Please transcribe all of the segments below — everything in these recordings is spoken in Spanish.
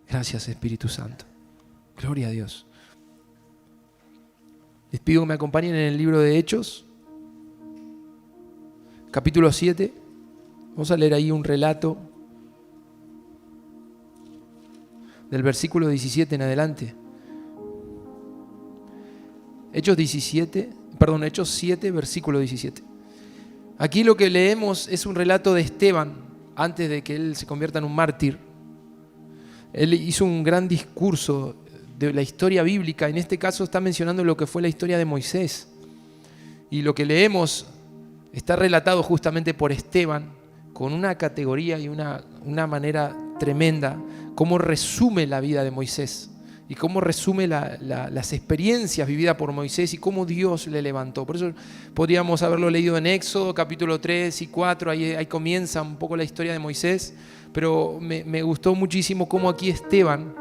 Gracias, Espíritu Santo. Gloria a Dios. Les pido que me acompañen en el libro de Hechos, capítulo 7. Vamos a leer ahí un relato del versículo 17 en adelante. Hechos 7, versículo 17. Aquí lo que leemos es un relato de Esteban, antes de que él se convierta en un mártir. Él hizo un gran discurso de la historia bíblica. En este caso está mencionando lo que fue la historia de Moisés. Y lo que leemos está relatado justamente por Esteban, con una categoría y una manera tremenda, cómo resume la vida de Moisés y cómo resume las experiencias vividas por Moisés y cómo Dios le levantó. Por eso podríamos haberlo leído en Éxodo, capítulo 3 y 4, ahí comienza un poco la historia de Moisés, pero me gustó muchísimo cómo aquí Esteban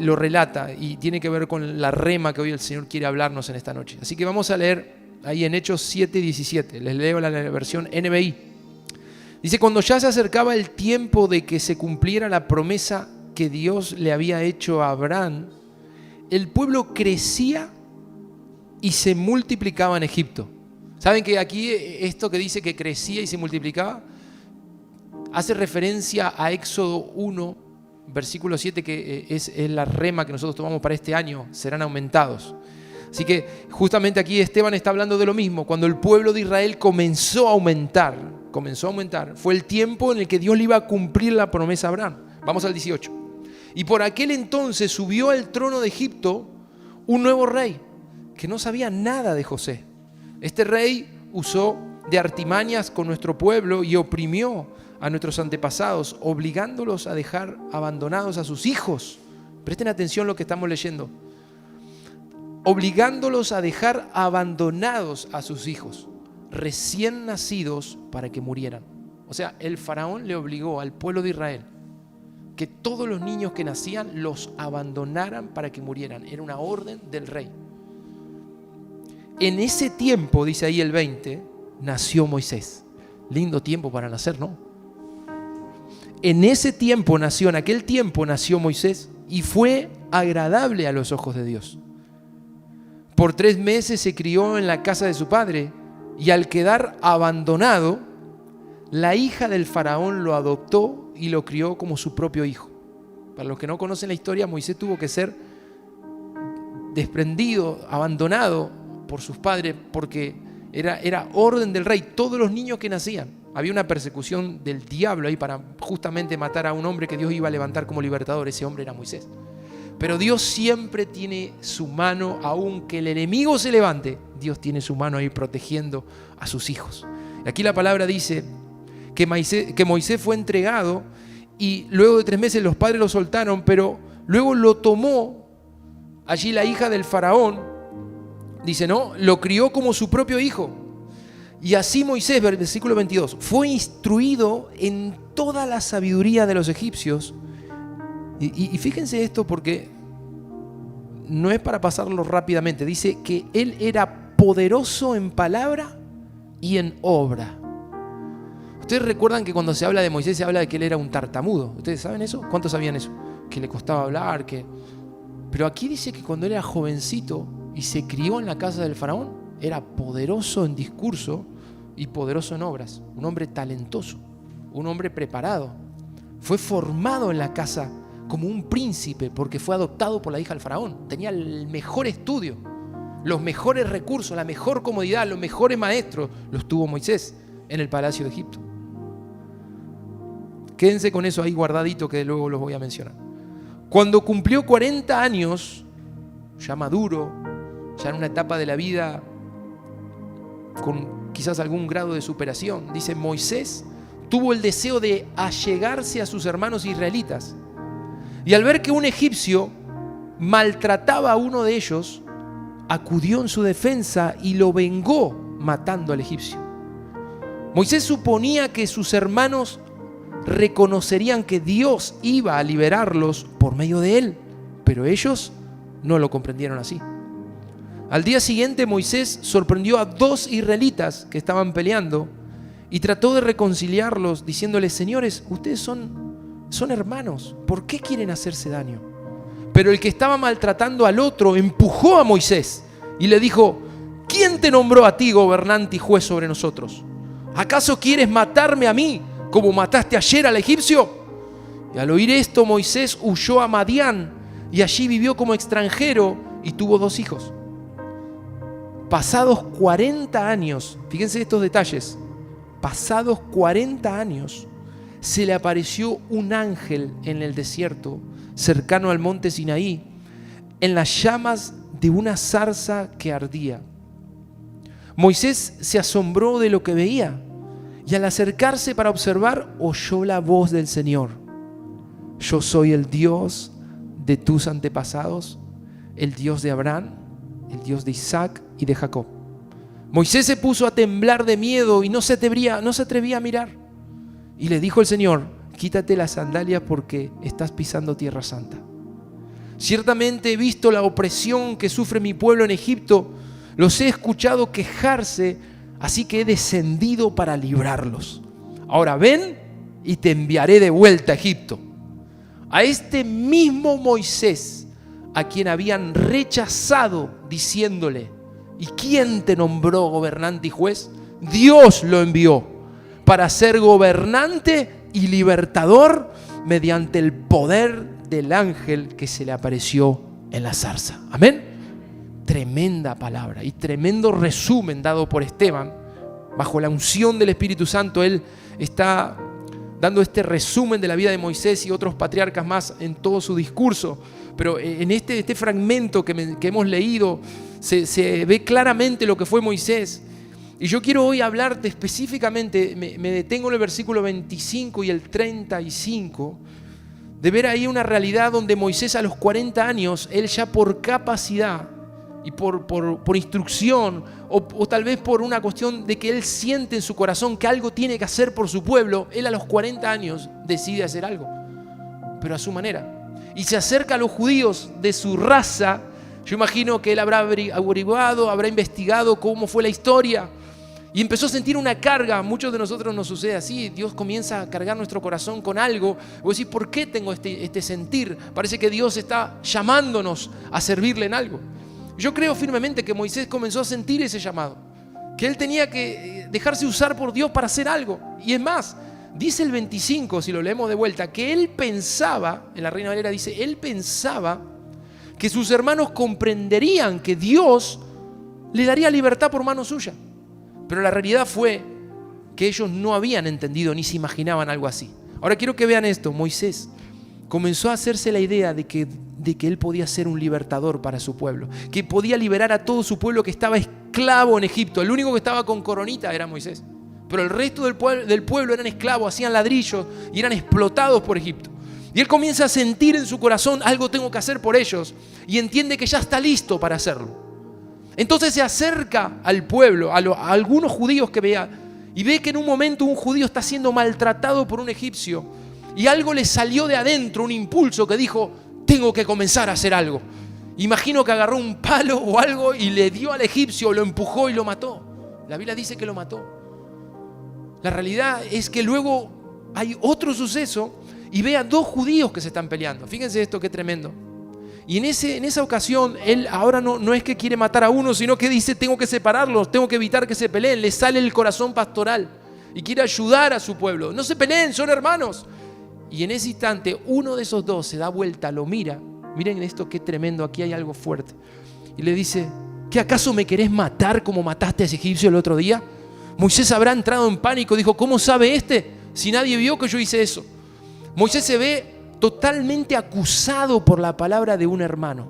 lo relata y tiene que ver con la rema que hoy el Señor quiere hablarnos en esta noche. Así que vamos a leer ahí en Hechos 7:17, les leo la versión NBI. Dice: cuando ya se acercaba el tiempo de que se cumpliera la promesa que Dios le había hecho a Abraham, el pueblo crecía y se multiplicaba en Egipto. ¿Saben que aquí esto que dice que crecía y se multiplicaba hace referencia a Éxodo 1, versículo 7, que es la rema que nosotros tomamos para este año? Serán aumentados. Así que justamente aquí Esteban está hablando de lo mismo. Cuando el pueblo de Israel comenzó a aumentar, fue el tiempo en el que Dios le iba a cumplir la promesa a Abraham. Vamos al 18. Y por aquel entonces subió al trono de Egipto un nuevo rey que no sabía nada de José. Este rey usó de artimañas con nuestro pueblo y oprimió a nuestros antepasados, obligándolos a dejar abandonados a sus hijos. Presten atención a lo que estamos leyendo. Obligándolos a dejar abandonados a sus hijos recién nacidos para que murieran. O sea, el faraón le obligó al pueblo de Israel que todos los niños que nacían los abandonaran para que murieran. Era una orden del rey. En ese tiempo, dice ahí el 20, nació Moisés. Lindo tiempo para nacer, ¿no? En aquel tiempo nació Moisés y fue agradable a los ojos de Dios. Por 3 meses se crió en la casa de su padre y al quedar abandonado, la hija del faraón lo adoptó y lo crió como su propio hijo. Para los que no conocen la historia, Moisés tuvo que ser desprendido, abandonado por sus padres porque era orden del rey. Todos los niños que nacían, había una persecución del diablo ahí para justamente matar a un hombre que Dios iba a levantar como libertador. Ese hombre era Moisés. Pero Dios siempre tiene su mano, aunque el enemigo se levante, Dios tiene su mano ahí protegiendo a sus hijos. Y aquí la palabra dice que Moisés fue entregado y luego de 3 meses los padres lo soltaron, pero luego lo tomó allí la hija del faraón, dice, ¿no? Lo crió como su propio hijo. Y así Moisés, versículo 22, fue instruido en toda la sabiduría de los egipcios. Y fíjense esto porque no es para pasarlo rápidamente. Dice que él era poderoso en palabra y en obra. Ustedes recuerdan que cuando se habla de Moisés se habla de que él era un tartamudo. ¿Ustedes saben eso? ¿Cuántos sabían eso? Que le costaba hablar. Pero aquí dice que cuando él era jovencito y se crió en la casa del faraón, era poderoso en discurso y poderoso en obras. Un hombre talentoso, un hombre preparado. Fue formado en la casa como un príncipe porque fue adoptado por la hija del faraón. Tenía el mejor estudio, los mejores recursos, la mejor comodidad, los mejores maestros los tuvo Moisés en el palacio de Egipto. Quédense con eso ahí guardadito que luego los voy a mencionar. Cuando cumplió 40 años, ya maduro, ya en una etapa de la vida con quizás algún grado de superación, dice, Moisés tuvo el deseo de allegarse a sus hermanos israelitas. Y al ver que un egipcio maltrataba a uno de ellos, acudió en su defensa y lo vengó matando al egipcio. Moisés suponía que sus hermanos reconocerían que Dios iba a liberarlos por medio de él, pero ellos no lo comprendieron así. Al día siguiente Moisés sorprendió a 2 israelitas que estaban peleando y trató de reconciliarlos diciéndoles, señores, ustedes son son hermanos, ¿por qué quieren hacerse daño? Pero el que estaba maltratando al otro empujó a Moisés y le dijo: ¿quién te nombró a ti gobernante y juez sobre nosotros? ¿Acaso quieres matarme a mí como mataste ayer al egipcio? Y al oír esto, Moisés huyó a Madián y allí vivió como extranjero y tuvo 2 hijos. Pasados 40 años, fíjense estos detalles, pasados 40 años, se le apareció un ángel en el desierto, cercano al monte Sinaí, en las llamas de una zarza que ardía. Moisés se asombró de lo que veía y al acercarse para observar, oyó la voz del Señor: yo soy el Dios de tus antepasados, el Dios de Abraham, el Dios de Isaac y de Jacob. Moisés se puso a temblar de miedo y no se atrevía a mirar. Y le dijo el Señor: quítate las sandalias porque estás pisando tierra santa. Ciertamente he visto la opresión que sufre mi pueblo en Egipto, los he escuchado quejarse, así que he descendido para librarlos. Ahora ven y te enviaré de vuelta a Egipto. A este mismo Moisés, a quien habían rechazado diciéndole: ¿y quién te nombró gobernante y juez? Dios lo envió para ser gobernante y libertador mediante el poder del ángel que se le apareció en la zarza. Amén. Tremenda palabra y tremendo resumen dado por Esteban. Bajo la unción del Espíritu Santo, él está dando este resumen de la vida de Moisés y otros patriarcas más en todo su discurso. Pero en este fragmento que hemos leído se ve claramente lo que fue Moisés. Y yo quiero hoy hablarte específicamente, me detengo en el versículo 25 y el 35, de ver ahí una realidad donde Moisés a los 40 años, él ya por capacidad y por instrucción o tal vez por una cuestión de que él siente en su corazón que algo tiene que hacer por su pueblo, él a los 40 años decide hacer algo, pero a su manera. Y se acerca a los judíos de su raza. Yo imagino que él habrá averiguado, habrá investigado cómo fue la historia y empezó a sentir una carga. A muchos de nosotros nos sucede así. Dios comienza a cargar nuestro corazón con algo. Vos decís: ¿por qué tengo este sentir? Parece que Dios está llamándonos a servirle en algo. Yo creo firmemente que Moisés comenzó a sentir ese llamado, que él tenía que dejarse usar por Dios para hacer algo. Y es más, dice el 25, si lo leemos de vuelta, que él pensaba, en la Reina Valera dice, él pensaba que sus hermanos comprenderían que Dios le daría libertad por mano suya. Pero la realidad fue que ellos no habían entendido ni se imaginaban algo así. Ahora quiero que vean esto. Moisés comenzó a hacerse la idea de que él podía ser un libertador para su pueblo, que podía liberar a todo su pueblo que estaba esclavo en Egipto. El único que estaba con coronita era Moisés, pero el resto del pueblo eran esclavos, hacían ladrillos y eran explotados por Egipto. Y él comienza a sentir en su corazón: algo tengo que hacer por ellos, y entiende que ya está listo para hacerlo. Entonces se acerca al pueblo, a algunos judíos que vea, y ve que en un momento un judío está siendo maltratado por un egipcio, y algo le salió de adentro, un impulso que dijo: tengo que comenzar a hacer algo. Imagino que agarró un palo o algo y le dio al egipcio, lo empujó y lo mató. La Biblia dice que lo mató. La realidad es que luego hay otro suceso y ve a 2 judíos que se están peleando. Fíjense esto, qué tremendo. Y en esa ocasión, él ahora no es que quiere matar a uno, sino que dice: tengo que separarlos, tengo que evitar que se peleen. Le sale el corazón pastoral y quiere ayudar a su pueblo. No se peleen, son hermanos. Y en ese instante, uno de esos 2 se da vuelta, lo mira. Miren esto, qué tremendo, aquí hay algo fuerte. Y le dice: ¿qué acaso me querés matar como mataste a ese egipcio el otro día? Moisés habrá entrado en pánico, dijo: ¿cómo sabe si nadie vio que yo hice eso? Moisés se ve totalmente acusado por la palabra de un hermano,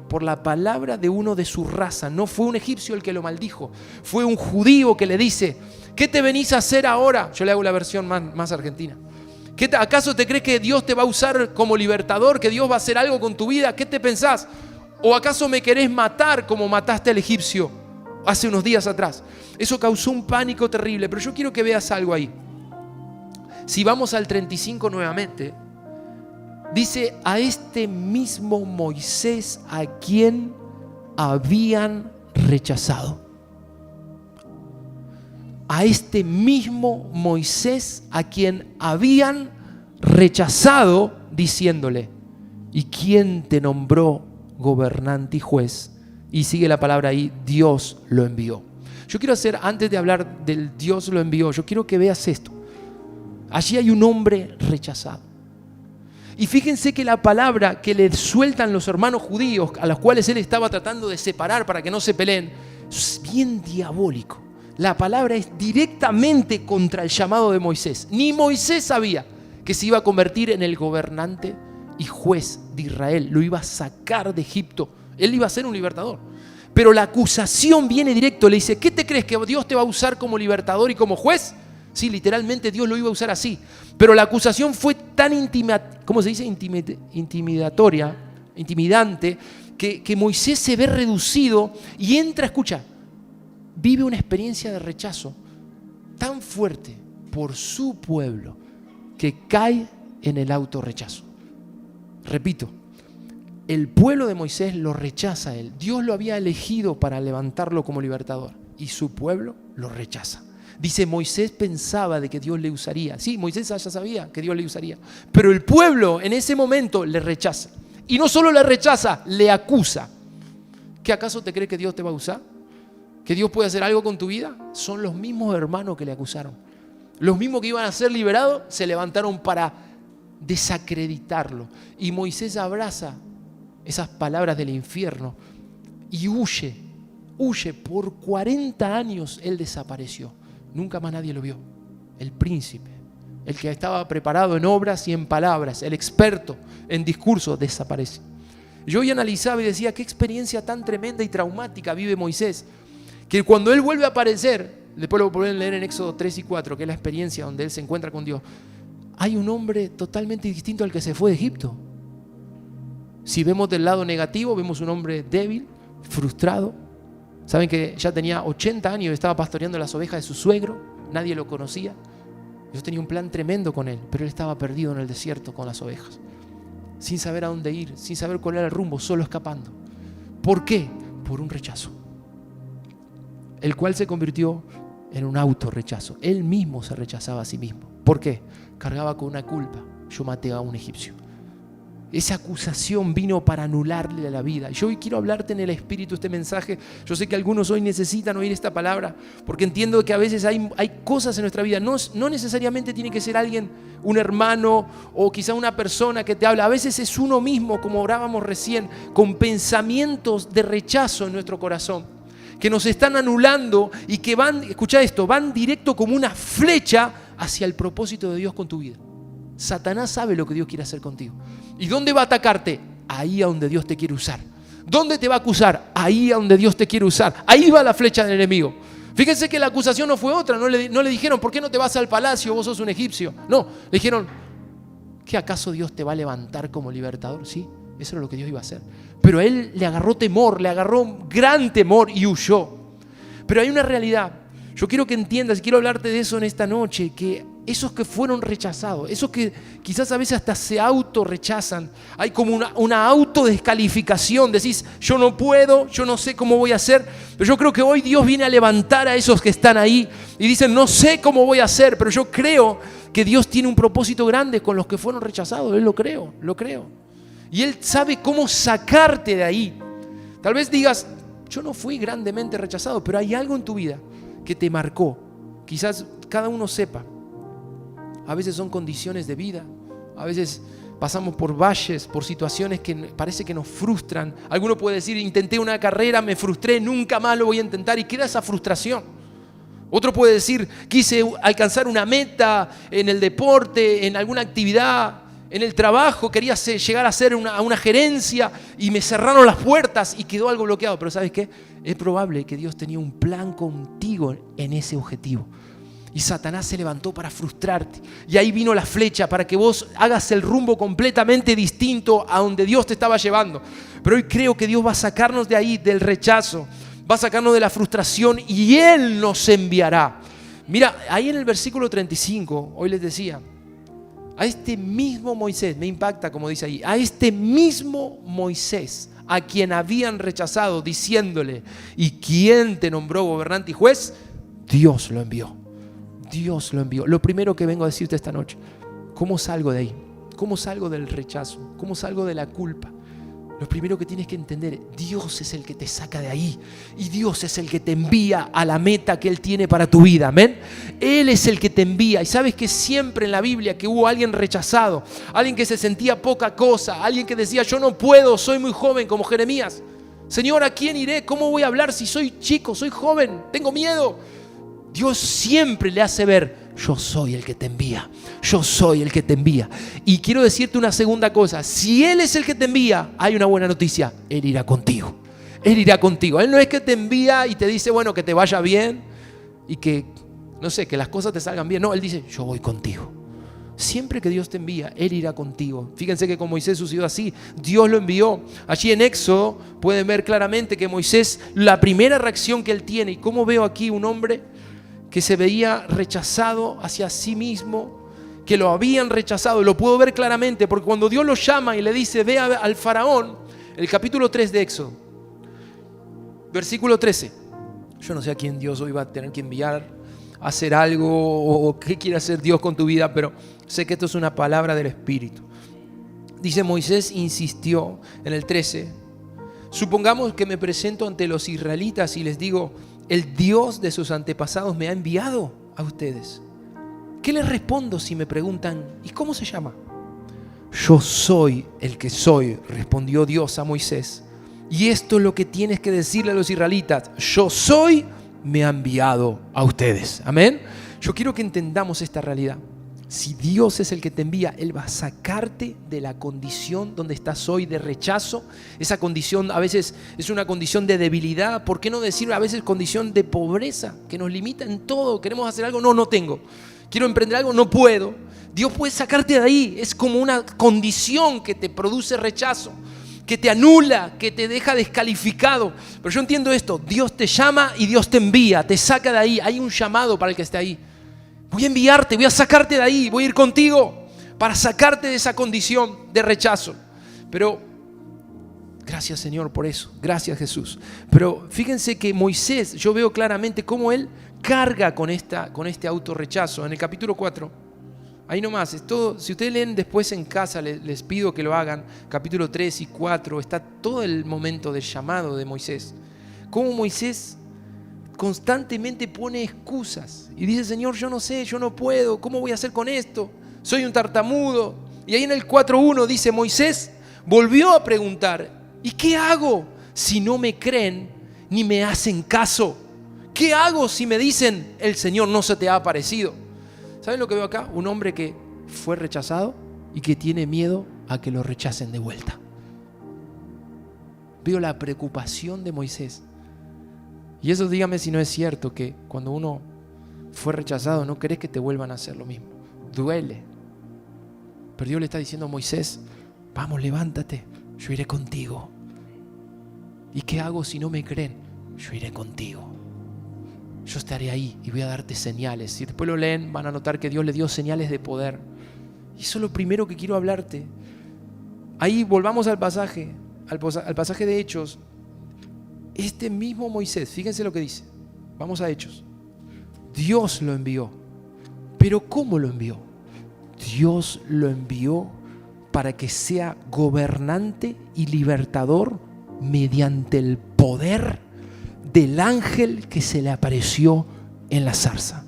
por la palabra de uno de su raza. No fue un egipcio el que lo maldijo, fue un judío que le dice: ¿qué te venís a hacer ahora? Yo le hago la versión más argentina. ¿Acaso te crees que Dios te va a usar como libertador, que Dios va a hacer algo con tu vida? ¿Qué te pensás? ¿O acaso me querés matar como mataste al egipcio hace unos días atrás? Eso causó un pánico terrible, pero yo quiero que veas algo ahí. Si vamos al 35 nuevamente, dice: a este mismo Moisés a quien habían rechazado. A este mismo Moisés a quien habían rechazado, diciéndole: ¿y quién te nombró gobernante y juez? Y sigue la palabra ahí: Dios lo envió. Yo quiero hacer, antes de hablar del Dios lo envió, yo quiero que veas esto. Allí hay un hombre rechazado. Y fíjense que la palabra que le sueltan los hermanos judíos, a los cuales él estaba tratando de separar para que no se peleen, es bien diabólico. La palabra es directamente contra el llamado de Moisés. Ni Moisés sabía que se iba a convertir en el gobernante y juez de Israel. Lo iba a sacar de Egipto. Él iba a ser un libertador. Pero la acusación viene directo. Le dice: ¿qué te crees, que Dios te va a usar como libertador y como juez? Sí, literalmente Dios lo iba a usar así. Pero la acusación fue tan intimidatoria, intimidante, que Moisés se ve reducido y entra, escucha, vive una experiencia de rechazo tan fuerte por su pueblo que cae en el autorrechazo. Repito, el pueblo de Moisés lo rechaza a él. Dios lo había elegido para levantarlo como libertador y su pueblo lo rechaza. Dice: Moisés pensaba de que Dios le usaría. Sí, Moisés ya sabía que Dios le usaría, pero el pueblo en ese momento le rechaza. Y no solo le rechaza, le acusa. ¿Qué acaso te cree que Dios te va a usar? ¿Que Dios puede hacer algo con tu vida? Son los mismos hermanos que le acusaron. Los mismos que iban a ser liberados se levantaron para desacreditarlo. Y Moisés abraza esas palabras del infierno y huye. Por 40 años él desapareció. Nunca más nadie lo vio. El príncipe, el que estaba preparado en obras y en palabras, el experto en discurso, desaparece. Yo hoy analizaba y decía: qué experiencia tan tremenda y traumática vive Moisés, que cuando él vuelve a aparecer, después lo pueden leer en Éxodo 3 y 4, que es la experiencia donde él se encuentra con Dios, hay un hombre totalmente distinto al que se fue de Egipto. Si vemos del lado negativo, vemos un hombre débil, frustrado. Saben que ya tenía 80 años y estaba pastoreando las ovejas de su suegro, nadie lo conocía. Dios tenía un plan tremendo con él, pero él estaba perdido en el desierto con las ovejas, sin saber a dónde ir, sin saber cuál era el rumbo, solo escapando. ¿Por qué? Por un rechazo, el cual se convirtió en un autorrechazo. Él mismo se rechazaba a sí mismo. ¿Por qué? Cargaba con una culpa: yo maté a un egipcio. Esa acusación vino para anularle la vida. Yo hoy quiero hablarte en el Espíritu este mensaje. Yo sé que algunos hoy necesitan oír esta palabra, porque entiendo que a veces hay cosas en nuestra vida. No necesariamente tiene que ser alguien, un hermano o quizá una persona que te habla. A veces es uno mismo, como orábamos recién, con pensamientos de rechazo en nuestro corazón, que nos están anulando y que van, escucha esto, van directo como una flecha hacia el propósito de Dios con tu vida. Satanás sabe lo que Dios quiere hacer contigo. ¿Y dónde va a atacarte? Ahí a donde Dios te quiere usar. ¿Dónde te va a acusar? Ahí a donde Dios te quiere usar. Ahí va la flecha del enemigo. Fíjense que la acusación no fue otra. No le dijeron: ¿por qué no te vas al palacio? Vos sos un egipcio. No, le dijeron: ¿qué acaso Dios te va a levantar como libertador? Sí, eso es lo que Dios iba a hacer. Pero a él le agarró temor, le agarró gran temor y huyó. Pero hay una realidad. Yo quiero que entiendas y quiero hablarte de eso en esta noche, que esos que fueron rechazados, esos que quizás a veces hasta se autorrechazan, hay como una autodescalificación. Decís: yo no puedo, yo no sé cómo voy a hacer. Pero yo creo que hoy Dios viene a levantar a esos que están ahí y dicen: no sé cómo voy a hacer, pero yo creo que Dios tiene un propósito grande con los que fueron rechazados. Él lo creo. Y Él sabe cómo sacarte de ahí. Tal vez digas: yo no fui grandemente rechazado, pero hay algo en tu vida que te marcó. Quizás cada uno sepa. A veces son condiciones de vida, a veces pasamos por valles, por situaciones que parece que nos frustran. Alguno puede decir: intenté una carrera, me frustré, nunca más lo voy a intentar, y queda esa frustración. Otro puede decir: quise alcanzar una meta en el deporte, en alguna actividad, en el trabajo, quería llegar a ser una gerencia y me cerraron las puertas y quedó algo bloqueado. Pero ¿sabes qué? Es probable que Dios tenía un plan contigo en ese objetivo. Y Satanás se levantó para frustrarte. Y ahí vino la flecha para que vos hagas el rumbo completamente distinto a donde Dios te estaba llevando. Pero hoy creo que Dios va a sacarnos de ahí, del rechazo. Va a sacarnos de la frustración y Él nos enviará. Mira, ahí en el versículo 35, hoy les decía, a este mismo Moisés, me impacta como dice ahí, a este mismo Moisés, a quien habían rechazado, diciéndole: ¿y quién te nombró gobernante y juez? Dios lo envió. Dios lo envió. Lo primero que vengo a decirte esta noche, ¿Cómo salgo de ahí? ¿Cómo salgo del rechazo? ¿Cómo salgo de la culpa? Lo primero que tienes que entender, Dios es el que te saca de ahí y Dios es el que te envía a la meta que Él tiene para tu vida, amén. Él es el que te envía y sabes que siempre en la Biblia que hubo alguien rechazado, alguien que se sentía poca cosa, alguien que decía yo no puedo, soy muy joven, como Jeremías. Señor, ¿a quién iré? ¿Cómo voy a hablar si soy chico, soy joven, tengo miedo? Dios siempre le hace ver, yo soy el que te envía, yo soy el que te envía. Y quiero decirte una segunda cosa, si Él es el que te envía, hay una buena noticia, Él irá contigo. Él irá contigo. Él no es que te envía y te dice, bueno, que te vaya bien y que, no sé, que las cosas te salgan bien. No, Él dice, yo voy contigo. Siempre que Dios te envía, Él irá contigo. Fíjense que con Moisés sucedió así. Dios lo envió. Allí en Éxodo pueden ver claramente que Moisés, la primera reacción que él tiene, y cómo veo aquí un hombre que se veía rechazado hacia sí mismo, que lo habían rechazado. Lo puedo ver claramente porque cuando Dios lo llama y le dice, ve al faraón, el capítulo 3 de Éxodo, versículo 13. Yo no sé a quién Dios hoy va a tener que enviar a hacer algo o qué quiere hacer Dios con tu vida, pero sé que esto es una palabra del Espíritu. Dice, Moisés insistió en el 13, supongamos que me presento ante los israelitas y les digo, el Dios de sus antepasados me ha enviado a ustedes. ¿Qué les respondo si me preguntan, ¿y cómo se llama? Yo soy el que soy, respondió Dios a Moisés. Y esto es lo que tienes que decirle a los israelitas. Yo soy, me ha enviado a ustedes. Amén. Yo quiero que entendamos esta realidad. Si Dios es el que te envía, Él va a sacarte de la condición donde estás hoy de rechazo. Esa condición a veces es una condición de debilidad. ¿Por qué no decir a veces condición de pobreza? Que nos limita en todo. Queremos hacer algo, no tengo. Quiero emprender algo, no puedo. Dios puede sacarte de ahí. Es como una condición que te produce rechazo, que te anula, que te deja descalificado. Pero yo entiendo esto. Dios te llama y Dios te envía, te saca de ahí. Hay un llamado para el que esté ahí. Voy a enviarte, voy a sacarte de ahí, voy a ir contigo para sacarte de esa condición de rechazo. Pero, gracias Señor por eso, gracias Jesús. Pero fíjense que Moisés, yo veo claramente cómo él carga con este autorrechazo. En el capítulo 4, ahí nomás, es todo, si ustedes leen después en casa, les pido que lo hagan, capítulo 3 y 4, está todo el momento del llamado de Moisés. Cómo Moisés constantemente pone excusas y dice, Señor, yo no sé, yo no puedo, ¿cómo voy a hacer con esto? Soy un tartamudo. Y ahí en el 4.1 dice, Moisés volvió a preguntar, ¿y qué hago si no me creen ni me hacen caso? ¿Qué hago si me dicen, el Señor no se te ha aparecido? ¿Saben lo que veo acá? Un hombre que fue rechazado y que tiene miedo a que lo rechacen de vuelta. Veo la preocupación de Moisés. Y eso dígame si no es cierto, que cuando uno fue rechazado no querés que te vuelvan a hacer lo mismo. Duele. Pero Dios le está diciendo a Moisés, vamos, levántate, yo iré contigo. ¿Y qué hago si no me creen? Yo iré contigo. Yo estaré ahí y voy a darte señales. Si después lo leen van a notar que Dios le dio señales de poder. Y eso es lo primero que quiero hablarte. Ahí volvamos al pasaje de Hechos. Este mismo Moisés, fíjense lo que dice. Vamos a Hechos. Dios lo envió. ¿Pero cómo lo envió? Dios lo envió para que sea gobernante y libertador mediante el poder del ángel que se le apareció en la zarza.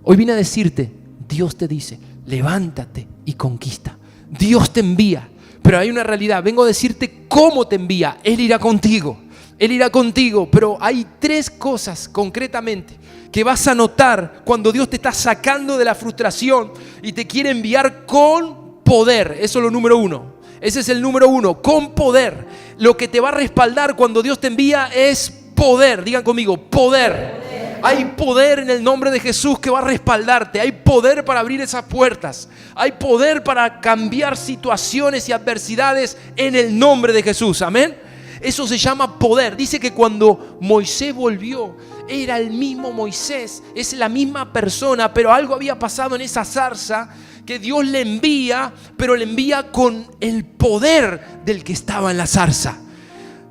Hoy vine a decirte, Dios te dice, levántate y conquista. Dios te envía, pero hay una realidad. Vengo a decirte cómo te envía. Él irá contigo. Él irá contigo, pero hay 3 cosas concretamente que vas a notar cuando Dios te está sacando de la frustración y te quiere enviar con poder. Eso es lo número 1. Ese es el número 1, con poder. Lo que te va a respaldar cuando Dios te envía es poder. Digan conmigo, poder. Hay poder en el nombre de Jesús que va a respaldarte. Hay poder para abrir esas puertas. Hay poder para cambiar situaciones y adversidades en el nombre de Jesús. Amén. Eso se llama poder. Dice que cuando Moisés volvió, era el mismo Moisés, es la misma persona, pero algo había pasado en esa zarza que Dios le envía, pero le envía con el poder del que estaba en la zarza.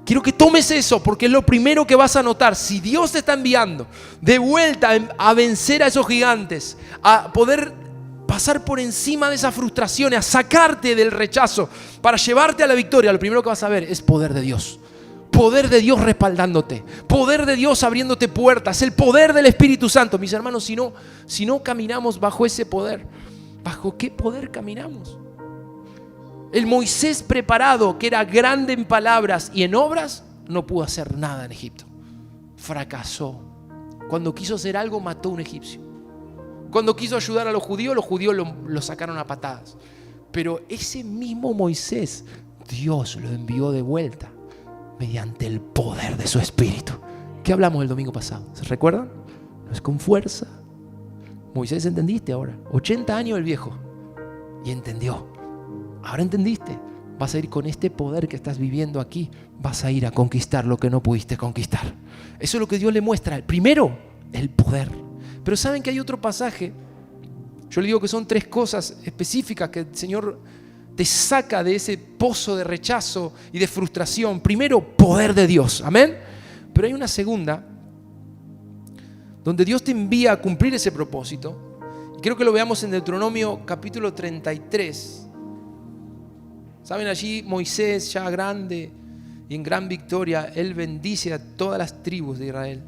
Quiero que tomes eso porque es lo primero que vas a notar. Si Dios te está enviando de vuelta a vencer a esos gigantes, a poder pasar por encima de esas frustraciones, a sacarte del rechazo, para llevarte a la victoria, lo primero que vas a ver es poder de Dios. Poder de Dios respaldándote, poder de Dios abriéndote puertas, el poder del Espíritu Santo. Mis hermanos, si no caminamos bajo ese poder, ¿bajo qué poder caminamos? El Moisés preparado, que era grande en palabras y en obras, no pudo hacer nada en Egipto. Fracasó. Cuando quiso hacer algo, mató a un egipcio. Cuando quiso ayudar a los judíos lo sacaron a patadas. Pero ese mismo Moisés, Dios lo envió de vuelta mediante el poder de su Espíritu. ¿Qué hablamos el domingo pasado? ¿Se recuerdan? No es con fuerza. Moisés, ¿entendiste ahora? 80 años el viejo. Y entendió. Ahora entendiste. Vas a ir con este poder que estás viviendo aquí. Vas a ir a conquistar lo que no pudiste conquistar. Eso es lo que Dios le muestra. Primero, el poder. Pero ¿saben que hay otro pasaje? Yo le digo que son 3 cosas específicas que el Señor te saca de ese pozo de rechazo y de frustración. Primero, poder de Dios. Amén. Pero hay una segunda, donde Dios te envía a cumplir ese propósito. Y creo que lo veamos en Deuteronomio capítulo 33. Saben, allí Moisés, ya grande y en gran victoria, él bendice a todas las tribus de Israel.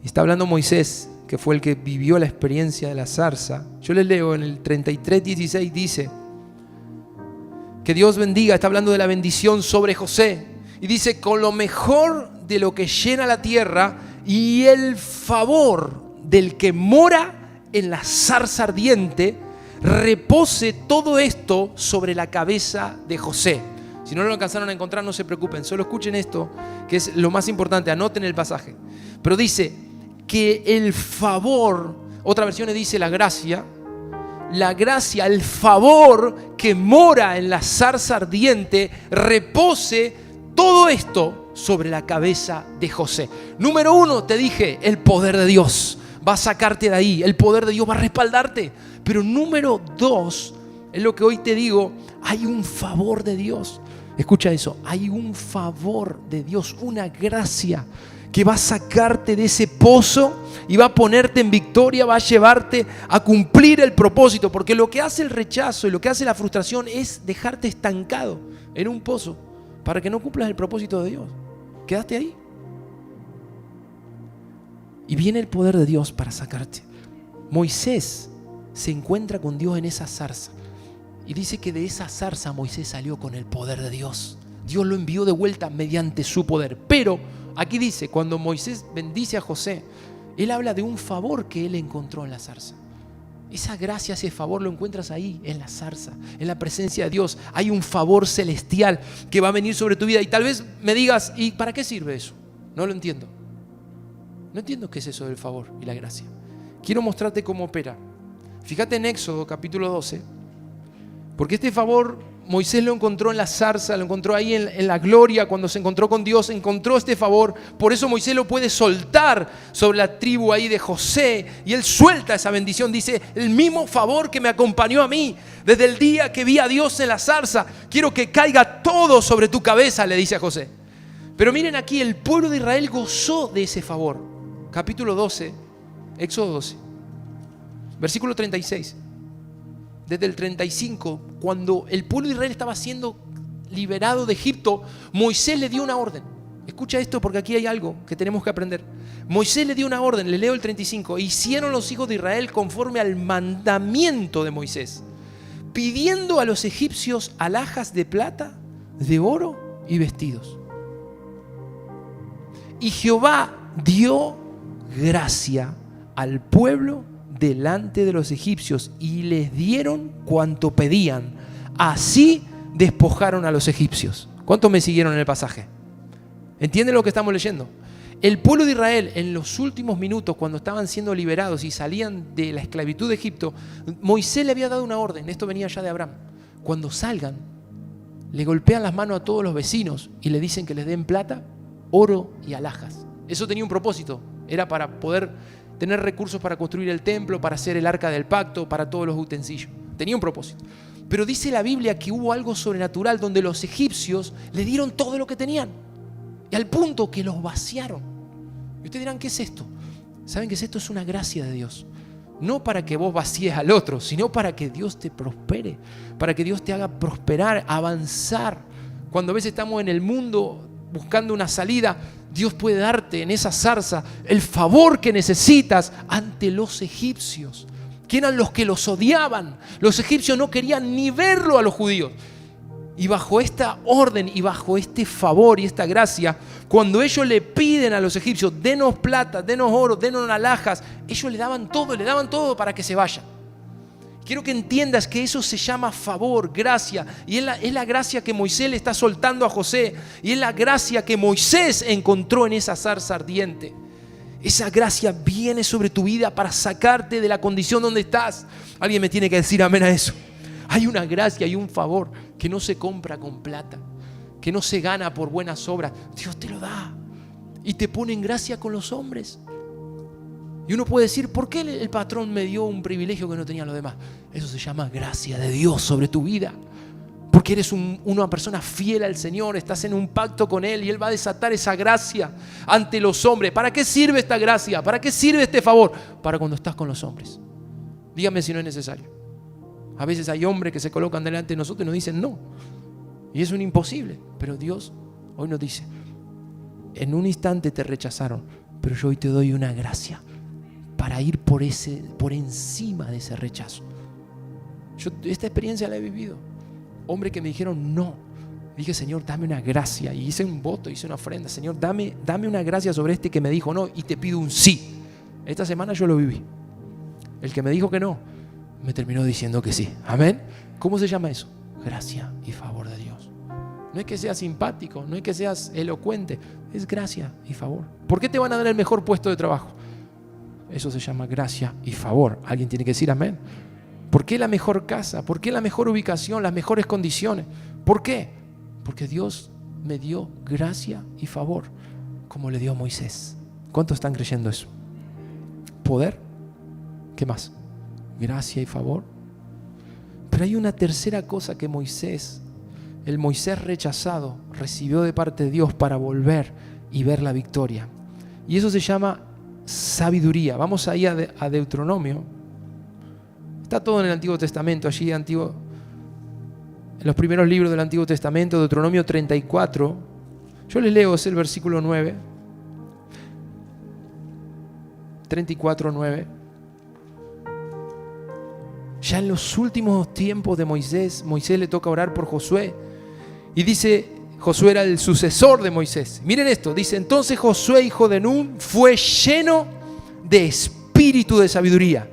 Y está hablando Moisés, que fue el que vivió la experiencia de la zarza. Yo les leo en el 33:16, dice que Dios bendiga, está hablando de la bendición sobre José. Y dice, con lo mejor de lo que llena la tierra y el favor del que mora en la zarza ardiente, repose todo esto sobre la cabeza de José. Si no lo alcanzaron a encontrar, no se preocupen, solo escuchen esto, que es lo más importante, anoten el pasaje. Pero dice que el favor, otra versión dice la gracia, el favor que mora en la zarza ardiente, repose todo esto sobre la cabeza de José. Número 1, te dije, el poder de Dios va a sacarte de ahí, el poder de Dios va a respaldarte. Pero número 2, es lo que hoy te digo, hay un favor de Dios. Escucha eso, hay un favor de Dios, una gracia que va a sacarte de ese pozo y va a ponerte en victoria, va a llevarte a cumplir el propósito. Porque lo que hace el rechazo y lo que hace la frustración es dejarte estancado en un pozo para que no cumplas el propósito de Dios. Quedaste ahí. Y viene el poder de Dios para sacarte. Moisés se encuentra con Dios en esa zarza. Y dice que de esa zarza Moisés salió con el poder de Dios. Dios lo envió de vuelta mediante su poder. Pero aquí dice, cuando Moisés bendice a José, él habla de un favor que él encontró en la zarza. Esa gracia, ese favor lo encuentras ahí, en la zarza, en la presencia de Dios. Hay un favor celestial que va a venir sobre tu vida. Y tal vez me digas, ¿y para qué sirve eso? No lo entiendo. No entiendo qué es eso del favor y la gracia. Quiero mostrarte cómo opera. Fíjate en Éxodo capítulo 12. Porque este favor Moisés lo encontró en la zarza, lo encontró ahí en la gloria, cuando se encontró con Dios, encontró este favor. Por eso Moisés lo puede soltar sobre la tribu ahí de José. Y él suelta esa bendición, dice, el mismo favor que me acompañó a mí desde el día que vi a Dios en la zarza, quiero que caiga todo sobre tu cabeza, le dice a José. Pero miren aquí, el pueblo de Israel gozó de ese favor. Capítulo 12, Éxodo 12, versículo 36. Desde el 35, cuando el pueblo de Israel estaba siendo liberado de Egipto, Moisés le dio una orden. Escucha esto porque aquí hay algo que tenemos que aprender. Moisés le dio una orden, le leo el 35. Hicieron los hijos de Israel conforme al mandamiento de Moisés, pidiendo a los egipcios alhajas de plata, de oro y vestidos. Y Jehová dio gracia al pueblo delante de los egipcios y les dieron cuanto pedían. Así despojaron a los egipcios. ¿Cuántos me siguieron en el pasaje? ¿Entienden lo que estamos leyendo? El pueblo de Israel en los últimos minutos, cuando estaban siendo liberados y salían de la esclavitud de Egipto, Moisés le había dado una orden. Esto venía ya de Abraham. Cuando salgan, le golpean las manos a todos los vecinos y le dicen que les den plata, oro y alhajas. Eso tenía un propósito. Era para poder tener recursos para construir el templo, para hacer el arca del pacto, para todos los utensilios. Tenía un propósito. Pero dice la Biblia que hubo algo sobrenatural donde los egipcios le dieron todo lo que tenían. Y al punto que los vaciaron. Y ustedes dirán, ¿qué es esto? ¿Saben qué es esto? Es una gracia de Dios. No para que vos vacíes al otro, sino para que Dios te prospere, para que Dios te haga prosperar, avanzar. Cuando a veces estamos en el mundo buscando una salida, Dios puede darte en esa zarza el favor que necesitas ante los egipcios, que eran los que los odiaban. Los egipcios no querían ni verlo a los judíos. Y bajo esta orden y bajo este favor y esta gracia, cuando ellos le piden a los egipcios, denos plata, denos oro, denos alhajas, ellos le daban todo para que se vayan. Quiero que entiendas que eso se llama favor, gracia. Y es la gracia que Moisés le está soltando a José. Y es la gracia que Moisés encontró en esa zarza ardiente. Esa gracia viene sobre tu vida para sacarte de la condición donde estás. Alguien me tiene que decir amén a eso. Hay una gracia y un favor que no se compra con plata, que no se gana por buenas obras. Dios te lo da y te pone en gracia con los hombres. Y uno puede decir, ¿por qué el patrón me dio un privilegio que no tenían los demás? Eso se llama gracia de Dios sobre tu vida. Porque eres una persona fiel al Señor, estás en un pacto con Él y Él va a desatar esa gracia ante los hombres. ¿Para qué sirve esta gracia? ¿Para qué sirve este favor? Para cuando estás con los hombres. Dígame si no es necesario. A veces hay hombres que se colocan delante de nosotros y nos dicen no. Y es un imposible. Pero Dios hoy nos dice, en un instante te rechazaron, pero yo hoy te doy una gracia para ir por encima de ese rechazo. Yo esta experiencia la he vivido. Hombres que me dijeron no. Dije, Señor, dame una gracia. Y hice un voto, hice una ofrenda. Señor, dame una gracia sobre este que me dijo no y te pido un sí. Esta semana yo lo viví. El que me dijo que no, me terminó diciendo que sí. Amén. ¿Cómo se llama eso? Gracia y favor de Dios. No es que seas simpático, no es que seas elocuente, es gracia y favor. ¿Por qué te van a dar el mejor puesto de trabajo? Eso se llama gracia y favor. Alguien tiene que decir amén. ¿Por qué la mejor casa? ¿Por qué la mejor ubicación? Las mejores condiciones. ¿Por qué? Porque Dios me dio gracia y favor, como le dio a Moisés. ¿Cuántos están creyendo eso? Poder. ¿Qué más? Gracia y favor. Pero hay una tercera cosa que el Moisés rechazado, recibió de parte de Dios para volver y ver la victoria. Y eso se llama sabiduría. Vamos ahí a Deuteronomio. Está todo en el Antiguo Testamento, allí en los primeros libros del Antiguo Testamento, Deuteronomio 34. Yo les leo, es el versículo 9. 34, 9. Ya en los últimos tiempos de Moisés le toca orar por Josué. Y dice, Josué era el sucesor de Moisés. Miren esto, dice, entonces Josué, hijo de Nun, fue lleno de espíritu de sabiduría,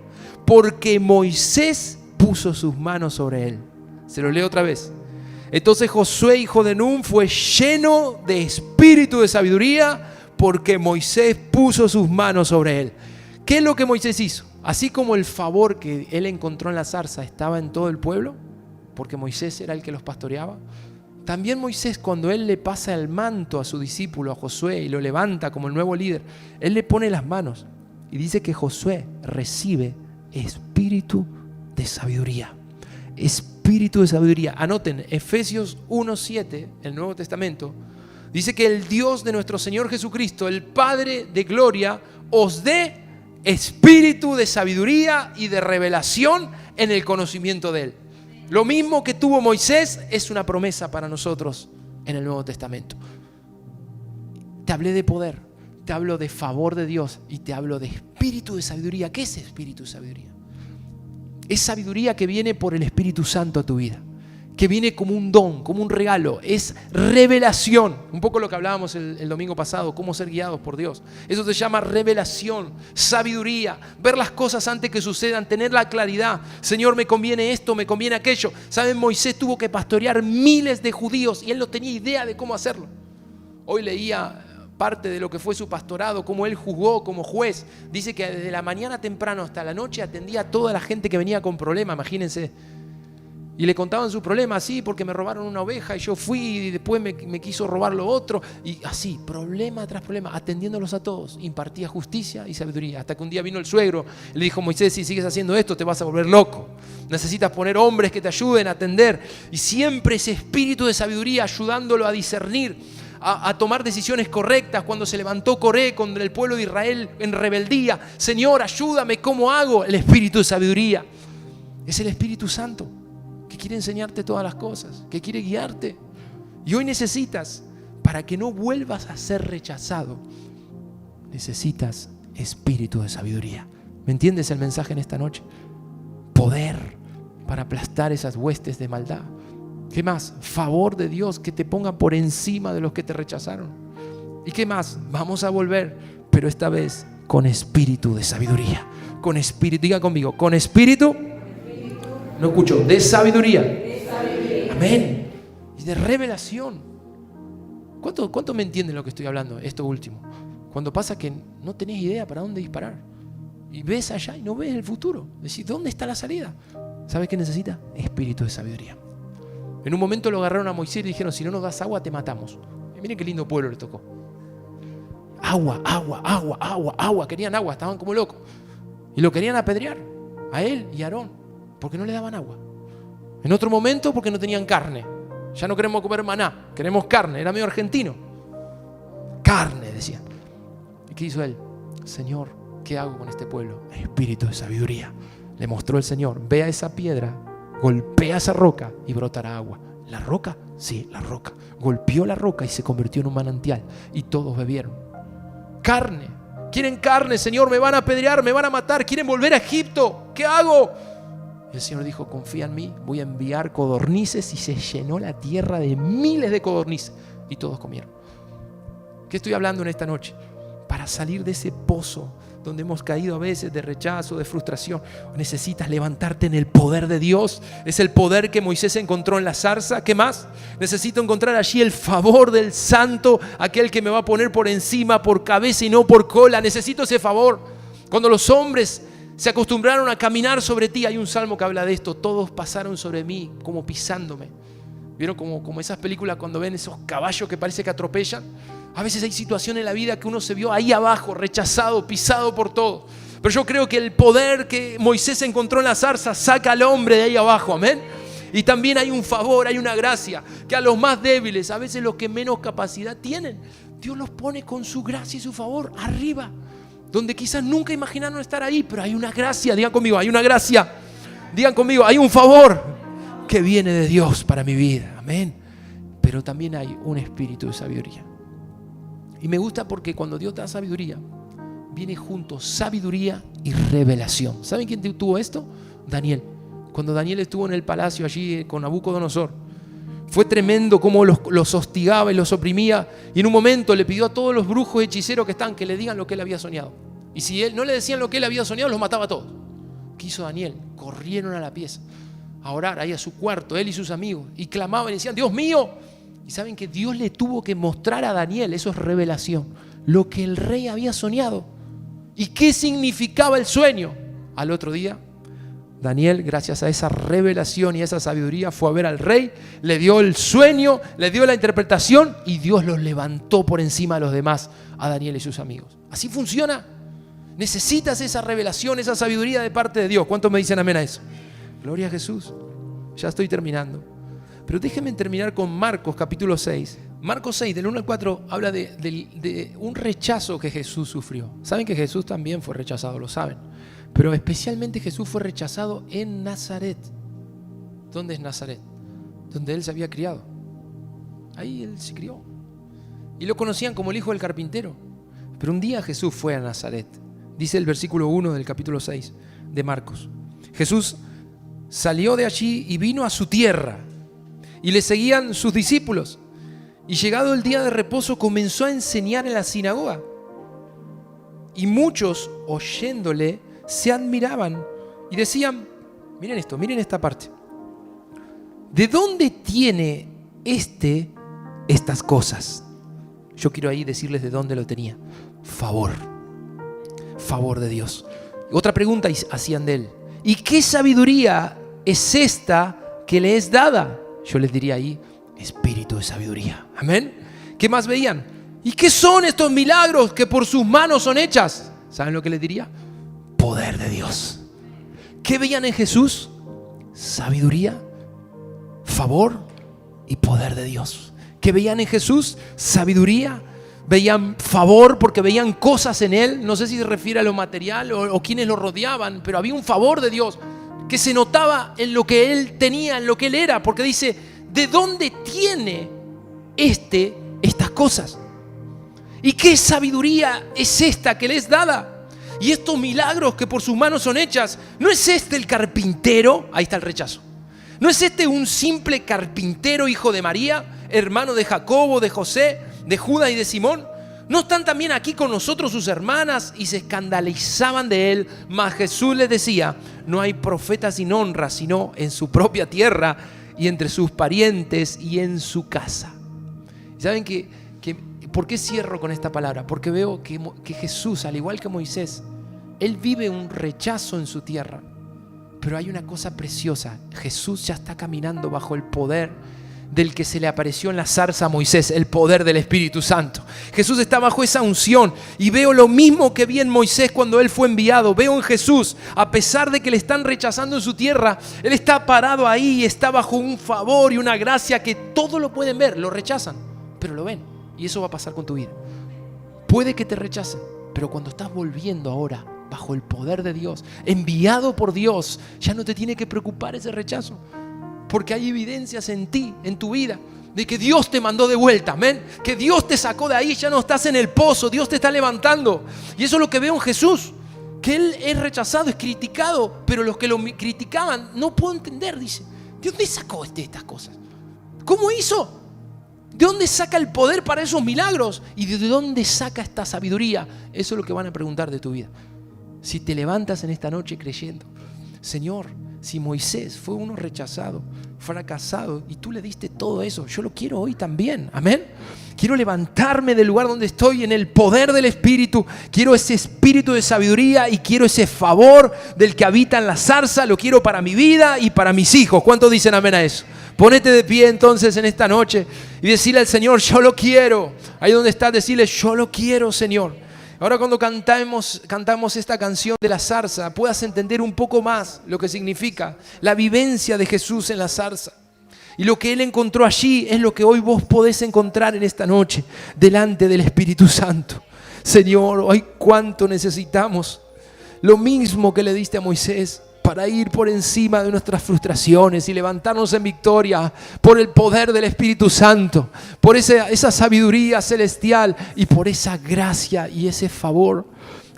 porque Moisés puso sus manos sobre él. Se lo leo otra vez. Entonces Josué, hijo de Nun, fue lleno de espíritu de sabiduría, porque Moisés puso sus manos sobre él. ¿Qué es lo que Moisés hizo? Así como el favor que él encontró en la zarza estaba en todo el pueblo, porque Moisés era el que los pastoreaba, también Moisés, cuando él le pasa el manto a su discípulo, a Josué, y lo levanta como el nuevo líder, él le pone las manos y dice que Josué recibe espíritu de sabiduría. Espíritu de sabiduría. Anoten, Efesios 1:7, el Nuevo Testamento, dice que el Dios de nuestro Señor Jesucristo, el Padre de gloria, os dé espíritu de sabiduría y de revelación en el conocimiento de Él. Lo mismo que tuvo Moisés es una promesa para nosotros en el Nuevo Testamento. Te hablé de poder, te hablo de favor de Dios y te hablo de espíritu de sabiduría. ¿Qué es espíritu de sabiduría? Es sabiduría que viene por el Espíritu Santo a tu vida, que viene como un don, como un regalo. Es revelación. Un poco lo que hablábamos el domingo pasado, cómo ser guiados por Dios. Eso se llama revelación, sabiduría, ver las cosas antes que sucedan, tener la claridad. Señor, me conviene esto, me conviene aquello. ¿Saben? Moisés tuvo que pastorear miles de judíos y él no tenía idea de cómo hacerlo. Hoy leía parte de lo que fue su pastorado, cómo él juzgó como juez. Dice que desde la mañana temprano hasta la noche atendía a toda la gente que venía con problemas, imagínense. Y le contaban su problema, así, porque me robaron una oveja y yo fui y después me quiso robar lo otro. Y así, problema tras problema, atendiéndolos a todos. Impartía justicia y sabiduría. Hasta que un día vino el suegro y le dijo, Moisés, si sigues haciendo esto te vas a volver loco. Necesitas poner hombres que te ayuden a atender. Y siempre ese espíritu de sabiduría ayudándolo a discernir, a tomar decisiones correctas, cuando se levantó Coré contra el pueblo de Israel en rebeldía. Señor, ayúdame, ¿cómo hago? El espíritu de sabiduría. Es el Espíritu Santo que quiere enseñarte todas las cosas, que quiere guiarte. Y hoy necesitas, para que no vuelvas a ser rechazado, necesitas espíritu de sabiduría. ¿Me entiendes el mensaje en esta noche? Poder para aplastar esas huestes de maldad. ¿Qué más? Favor de Dios que te ponga por encima de los que te rechazaron. ¿Y qué más? Vamos a volver, pero esta vez con espíritu de sabiduría. Con espíritu, diga conmigo, con espíritu, no escucho, de sabiduría. Amén. Y de revelación. ¿Cuánto me entienden lo que estoy hablando? Esto último. Cuando pasa que no tenés idea para dónde disparar. Y ves allá y no ves el futuro. Decís, ¿dónde está la salida? ¿Sabes qué necesita? Espíritu de sabiduría. En un momento lo agarraron a Moisés y le dijeron, si no nos das agua te matamos. Y miren qué lindo pueblo le tocó. Agua, agua, agua, agua, agua. Querían agua, estaban como locos. Y lo querían apedrear a él y a Aarón, porque no le daban agua. En otro momento porque no tenían carne. Ya no queremos comer maná, queremos carne. Era medio argentino. Carne, decían. ¿Y qué hizo él? Señor, ¿qué hago con este pueblo? Espíritu de sabiduría. Le mostró el Señor, ve a esa piedra, golpea esa roca y brotará agua. ¿La roca? Sí, la roca. Golpeó la roca y se convirtió en un manantial y todos bebieron. Carne. Quieren carne, Señor, me van a apedrear, me van a matar, quieren volver a Egipto. ¿Qué hago? El Señor dijo, confía en mí, voy a enviar codornices, y se llenó la tierra de miles de codornices y todos comieron. ¿Qué estoy hablando en esta noche? Para salir de ese pozo donde hemos caído a veces de rechazo, de frustración, necesitas levantarte en el poder de Dios. Es el poder que Moisés encontró en la zarza. ¿Qué más? Necesito encontrar allí el favor del Santo, aquel que me va a poner por encima, por cabeza y no por cola. Necesito ese favor. Cuando los hombres se acostumbraron a caminar sobre ti, hay un salmo que habla de esto, todos pasaron sobre mí como pisándome. ¿Vieron como esas películas cuando ven esos caballos que parece que atropellan? A veces hay situaciones en la vida que uno se vio ahí abajo, rechazado, pisado por todo. Pero yo creo que el poder que Moisés encontró en la zarza saca al hombre de ahí abajo, amén. Y también hay un favor, hay una gracia, que a los más débiles, a veces los que menos capacidad tienen, Dios los pone con su gracia y su favor arriba, donde quizás nunca imaginaron estar ahí, pero hay una gracia. Digan conmigo, hay una gracia. Digan conmigo, hay un favor que viene de Dios para mi vida, amén. Pero también hay un espíritu de sabiduría. Y me gusta porque cuando Dios da sabiduría, viene junto sabiduría y revelación. ¿Saben quién tuvo esto? Daniel. Cuando Daniel estuvo en el palacio allí con Nabucodonosor, fue tremendo cómo los hostigaba y los oprimía. Y en un momento le pidió a todos los brujos y hechiceros que están que le digan lo que él había soñado. Y si él no le decían lo que él había soñado, los mataba a todos. ¿Qué hizo Daniel? Corrieron a la pieza a orar ahí a su cuarto, él y sus amigos, y clamaban y decían, Dios mío. Y saben que Dios le tuvo que mostrar a Daniel, eso es revelación, lo que el rey había soñado y qué significaba el sueño. Al otro día, Daniel, gracias a esa revelación y esa sabiduría, fue a ver al rey, le dio el sueño, le dio la interpretación y Dios los levantó por encima de los demás, a Daniel y sus amigos. Así funciona. Necesitas esa revelación, esa sabiduría de parte de Dios. ¿Cuántos me dicen amén a eso? Gloria a Jesús. Ya estoy terminando. Pero déjenme terminar con Marcos capítulo 6. Marcos 6, del 1 al 4, habla de un rechazo que Jesús sufrió. Saben que Jesús también fue rechazado, lo saben. Pero especialmente Jesús fue rechazado en Nazaret. ¿Dónde es Nazaret? Donde él se había criado. Ahí él se crió. Y lo conocían como el hijo del carpintero. Pero un día Jesús fue a Nazaret. Dice el versículo 1 del capítulo 6 de Marcos. Jesús salió de allí y vino a su tierra. Y le seguían sus discípulos. Y llegado el día de reposo comenzó a enseñar en la sinagoga. Y muchos, oyéndole, se admiraban y decían, miren esto, miren esta parte. ¿De dónde tiene estas cosas? Yo quiero ahí decirles de dónde lo tenía. Favor de Dios. Otra pregunta hacían de él. ¿Y qué sabiduría es esta que le es dada? Yo les diría ahí, espíritu de sabiduría. Amén. ¿Qué más veían? ¿Y qué son estos milagros que por sus manos son hechas? ¿Saben lo que les diría? Poder de Dios. ¿Qué veían en Jesús? Sabiduría, favor y poder de Dios. que veían en Jesús sabiduría, veían favor porque veían cosas en Él. No sé si se refiere a lo material o quienes lo rodeaban, pero había un favor de Dios que se notaba en lo que Él tenía, en lo que Él era, porque dice, ¿de dónde tiene estas cosas? ¿Y qué sabiduría es esta que le es dada? Y estos milagros que por sus manos son hechas, ¿no es este el carpintero? Ahí está el rechazo. ¿No es este un simple carpintero, hijo de María, hermano de Jacobo, de José, de Judas y de Simón? ¿No están también aquí con nosotros sus hermanas? Y se escandalizaban de él. Mas Jesús les decía, no hay profeta sin honra, sino en su propia tierra y entre sus parientes y en su casa. ¿Saben por qué cierro con esta palabra? Porque veo que Jesús, al igual que Moisés, él vive un rechazo en su tierra. Pero hay una cosa preciosa. Jesús ya está caminando bajo el poder del que se le apareció en la zarza a Moisés, el poder del Espíritu Santo. Jesús está bajo esa unción y veo lo mismo que vi en Moisés cuando él fue enviado. Veo en Jesús, a pesar de que le están rechazando en su tierra, él está parado ahí y está bajo un favor y una gracia que todos lo pueden ver. Lo rechazan, pero lo ven, y eso va a pasar con tu vida. Puede que te rechacen, pero cuando estás volviendo ahora bajo el poder de Dios, enviado por Dios, ya no te tiene que preocupar ese rechazo, porque hay evidencias en ti, en tu vida, de que Dios te mandó de vuelta, amén, que Dios te sacó de ahí, ya no estás en el pozo, Dios te está levantando. Y eso es lo que veo en Jesús, que Él es rechazado, es criticado, pero los que lo criticaban, no puedo entender, dice, ¿de dónde sacó estas cosas? ¿Cómo hizo? ¿De dónde saca el poder para esos milagros? ¿Y de dónde saca esta sabiduría? Eso es lo que van a preguntar de tu vida. Si te levantas en esta noche creyendo, Señor, si Moisés fue uno rechazado, fracasado, y tú le diste todo eso, yo lo quiero hoy también, amén. Quiero levantarme del lugar donde estoy en el poder del Espíritu. Quiero ese espíritu de sabiduría y quiero ese favor del que habita en la zarza. Lo quiero para mi vida y para mis hijos. ¿Cuántos dicen amén a eso? Ponete de pie entonces en esta noche y decirle al Señor, yo lo quiero. Ahí donde estás, decirle, yo lo quiero, Señor. Ahora cuando cantamos esta canción de la zarza, puedas entender un poco más lo que significa la vivencia de Jesús en la zarza. Y lo que Él encontró allí es lo que hoy vos podés encontrar en esta noche delante del Espíritu Santo. Señor, hoy cuánto necesitamos lo mismo que le diste a Moisés para ir por encima de nuestras frustraciones y levantarnos en victoria por el poder del Espíritu Santo, por esa sabiduría celestial y por esa gracia y ese favor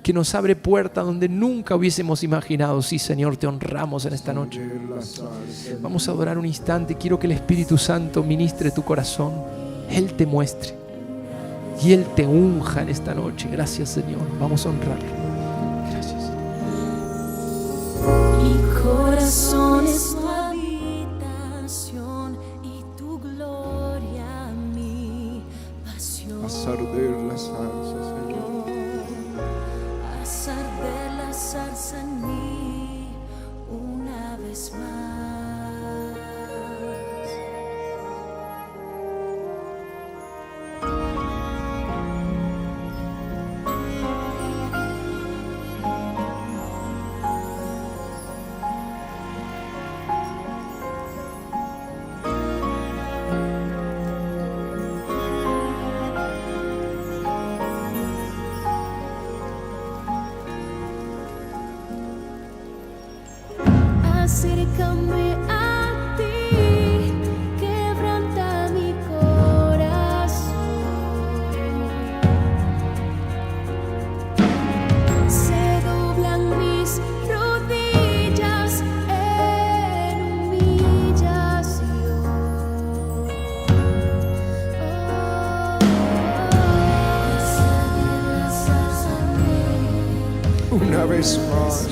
que nos abre puertas donde nunca hubiésemos imaginado. Sí, Señor, te honramos en esta noche. Vamos a adorar un instante. Quiero que el Espíritu Santo ministre tu corazón. Él te muestre y Él te unja en esta noche. Gracias, Señor. Vamos a honrarlo. Gracias. Mi corazón es tu habitación y tu gloria mi pasión. Haz arder la salsa, Señor. Haz arder la salsa en mí una vez más. Acércame a ti, quebranta mi corazón. Se doblan mis rodillas en humillación. Una vez más,